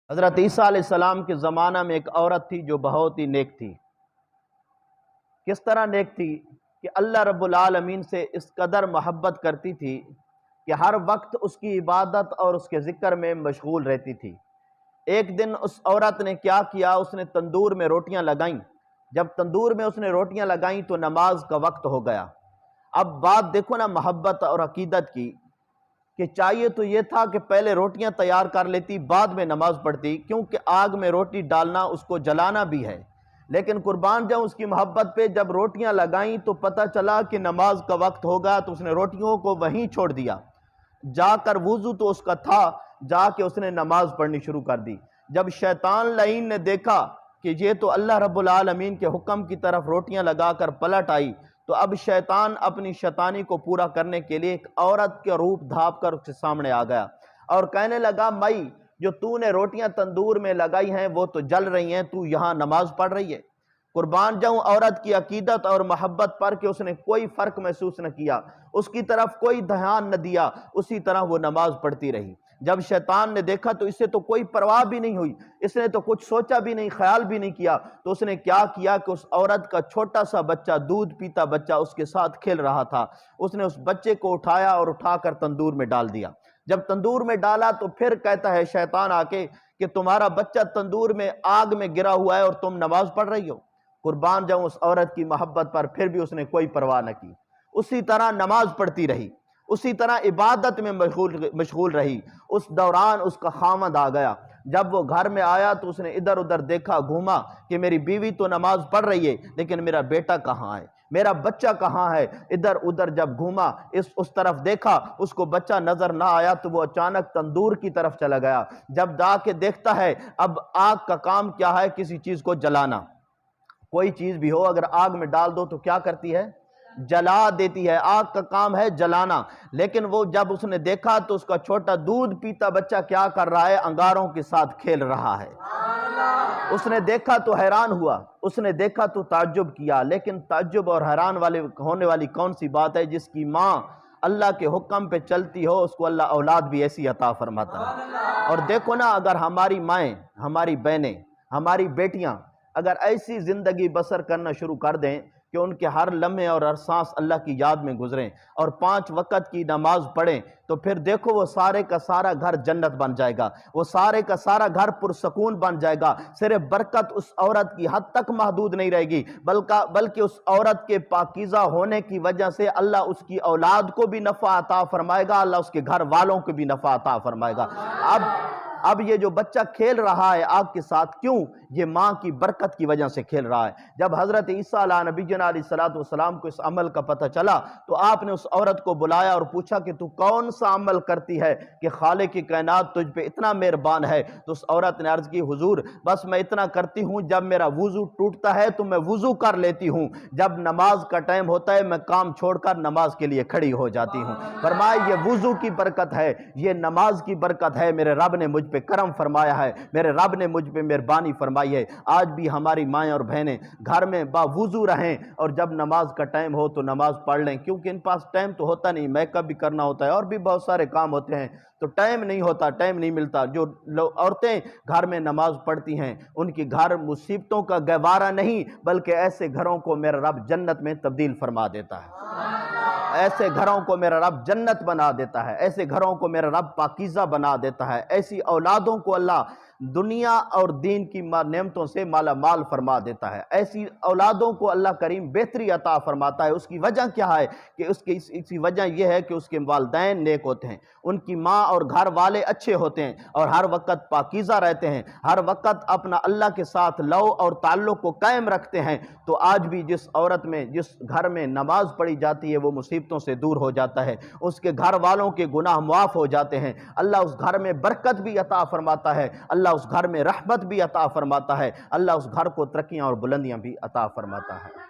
حضرت عیسیٰ علیہ السلام کے زمانہ میں ایک عورت تھی جو بہت ہی نیک تھی۔ کس طرح نیک تھی کہ اللہ رب العالمین سے اس قدر محبت کرتی تھی کہ ہر وقت اس کی عبادت اور اس کے ذکر میں مشغول رہتی تھی۔ ایک دن اس عورت نے کیا کیا، اس نے تندور میں روٹیاں لگائیں۔ جب تندور میں اس نے روٹیاں لگائیں تو نماز کا وقت ہو گیا۔ اب بات دیکھو نا محبت اور عقیدت کی، کہ چاہیے تو یہ تھا کہ پہلے روٹیاں تیار کر لیتی، بعد میں نماز پڑھتی، کیونکہ آگ میں روٹی ڈالنا اس کو جلانا بھی ہے۔ لیکن قربان جاؤں اس کی محبت پہ، جب روٹیاں لگائیں تو پتہ چلا کہ نماز کا وقت ہوگا، تو اس نے روٹیوں کو وہیں چھوڑ دیا۔ جا کر وضو تو اس کا تھا، جا کے اس نے نماز پڑھنی شروع کر دی۔ جب شیطان لعین نے دیکھا کہ یہ تو اللہ رب العالمین کے حکم کی طرف روٹیاں لگا کر پلٹ آئی، تو اب شیطان اپنی شیطانی کو پورا کرنے کے لیے ایک عورت کے روپ دھاپ کر اس کے سامنے آ گیا اور کہنے لگا، مائی جو تو نے روٹیاں تندور میں لگائی ہیں وہ تو جل رہی ہیں، تو یہاں نماز پڑھ رہی ہے۔ قربان جاؤں عورت کی عقیدت اور محبت پر کہ اس نے کوئی فرق محسوس نہ کیا، اس کی طرف کوئی دھیان نہ دیا، اسی طرح وہ نماز پڑھتی رہی۔ جب شیطان نے دیکھا تو اسے تو کوئی پرواہ بھی نہیں ہوئی، اس نے تو کچھ سوچا بھی نہیں، خیال بھی نہیں کیا، تو اس نے کیا کیا کہ اس عورت کا چھوٹا سا بچہ، دودھ پیتا بچہ اس کے ساتھ کھیل رہا تھا، اس نے اس بچے کو اٹھایا اور اٹھا کر تندور میں ڈال دیا۔ جب تندور میں ڈالا تو پھر کہتا ہے شیطان آ کے کہ تمہارا بچہ تندور میں آگ میں گرا ہوا ہے اور تم نماز پڑھ رہی ہو۔ قربان جاؤں اس عورت کی محبت پر پھر بھی اس نے کوئی پرواہ نہ کی، اسی طرح نماز پڑھتی رہی، اسی طرح عبادت میں مشغول رہی۔ اس دوران اس کا خاوند آ گیا، جب وہ گھر میں آیا تو اس نے ادھر ادھر دیکھا، گھوما کہ میری بیوی تو نماز پڑھ رہی ہے لیکن میرا بیٹا کہاں ہے، میرا بچہ کہاں ہے۔ ادھر ادھر جب گھوما، اس طرف دیکھا، اس کو بچہ نظر نہ آیا تو وہ اچانک تندور کی طرف چلا گیا۔ جب جا کے دیکھتا ہے، اب آگ کا کام کیا ہے، کسی چیز کو جلانا۔ کوئی چیز بھی ہو اگر آگ میں ڈال دو تو کیا کرتی ہے، جلا دیتی ہے، آگ کا کام ہے جلانا۔ لیکن وہ جب اس نے دیکھا تو اس کا چھوٹا دودھ پیتا بچہ کیا کر رہا ہے، انگاروں کے ساتھ کھیل رہا ہے۔ اس نے دیکھا تو حیران ہوا، اس نے دیکھا تو تعجب کیا، لیکن تعجب اور حیران ہونے والی کون سی بات ہے، جس کی ماں اللہ کے حکم پہ چلتی ہو اس کو اللہ اولاد بھی ایسی عطا فرماتا ہے۔ اور دیکھو نا، اگر ہماری مائیں، ہماری بہنیں، ہماری بیٹیاں اگر ایسی زندگی بسر کرنا شروع کر دیں کہ ان کے ہر لمحے اور ہر سانس اللہ کی یاد میں گزریں اور 5 وقت کی نماز پڑھیں، تو پھر دیکھو وہ سارے کا سارا گھر جنت بن جائے گا، وہ سارے کا سارا گھر پرسکون بن جائے گا۔ صرف برکت اس عورت کی حد تک محدود نہیں رہے گی، بلکہ اس عورت کے پاکیزہ ہونے کی وجہ سے اللہ اس کی اولاد کو بھی نفع عطا فرمائے گا، اللہ اس کے گھر والوں کو بھی نفع عطا فرمائے گا۔ اب یہ جو بچہ کھیل رہا ہے آگ کے ساتھ، کیوں؟ یہ ماں کی برکت کی وجہ سے کھیل رہا ہے۔ جب حضرت عیسیٰ علیہ نبی جنا علیہ السلام کو اس عمل کا پتہ چلا تو آپ نے اس عورت کو بلایا اور پوچھا کہ تو کون سا عمل کرتی ہے کہ خالق کی کائنات تجھ پہ اتنا مہربان ہے؟ تو اس عورت نے عرض کی، حضور بس میں اتنا کرتی ہوں، جب میرا وضو ٹوٹتا ہے تو میں وضو کر لیتی ہوں، جب نماز کا ٹائم ہوتا ہے میں کام چھوڑ کر نماز کے لیے کھڑی ہو جاتی ہوں۔ فرمایا یہ وضو کی برکت ہے، یہ نماز کی برکت ہے، میرے رب نے مجھ پہ کرم فرمایا ہے، میرے رب نے مجھ پہ مہربانی فرمائی ہے۔ آج بھی ہماری مائیں اور بہنیں گھر میں باوضو رہیں اور جب نماز کا ٹائم ہو تو نماز پڑھ لیں، کیونکہ ان پاس ٹائم تو ہوتا نہیں، میک اپ بھی کرنا ہوتا ہے اور بھی بہت سارے کام ہوتے ہیں، تو ٹائم نہیں ہوتا، ٹائم نہیں ملتا۔ جو عورتیں گھر میں نماز پڑھتی ہیں ان کی گھر مصیبتوں کا گہوارہ نہیں، بلکہ ایسے گھروں کو میرا رب جنت میں تبدیل فرما دیتا ہے، ایسے گھروں کو میرا رب جنت بنا دیتا ہے، ایسے گھروں کو میرا رب پاکیزہ بنا دیتا ہے، ایسی اولادوں کو اللہ دنیا اور دین کی نعمتوں سے مالا مال فرما دیتا ہے، ایسی اولادوں کو اللہ کریم بہتری عطا فرماتا ہے۔ اس کی وجہ کیا ہے کہ اس کی وجہ یہ ہے کہ اس کے والدین نیک ہوتے ہیں، ان کی ماں اور گھر والے اچھے ہوتے ہیں اور ہر وقت پاکیزہ رہتے ہیں، ہر وقت اپنا اللہ کے ساتھ لو اور تعلق کو قائم رکھتے ہیں۔ تو آج بھی جس عورت میں، جس گھر میں نماز پڑھی جاتی ہے وہ مصیبتوں سے دور ہو جاتا ہے، اس کے گھر والوں کے گناہ معاف ہو جاتے ہیں، اللہ اس گھر میں برکت بھی عطا فرماتا ہے، اللہ اس گھر میں رحمت بھی عطا فرماتا ہے، اللہ اس گھر کو ترقیاں اور بلندیاں بھی عطا فرماتا ہے۔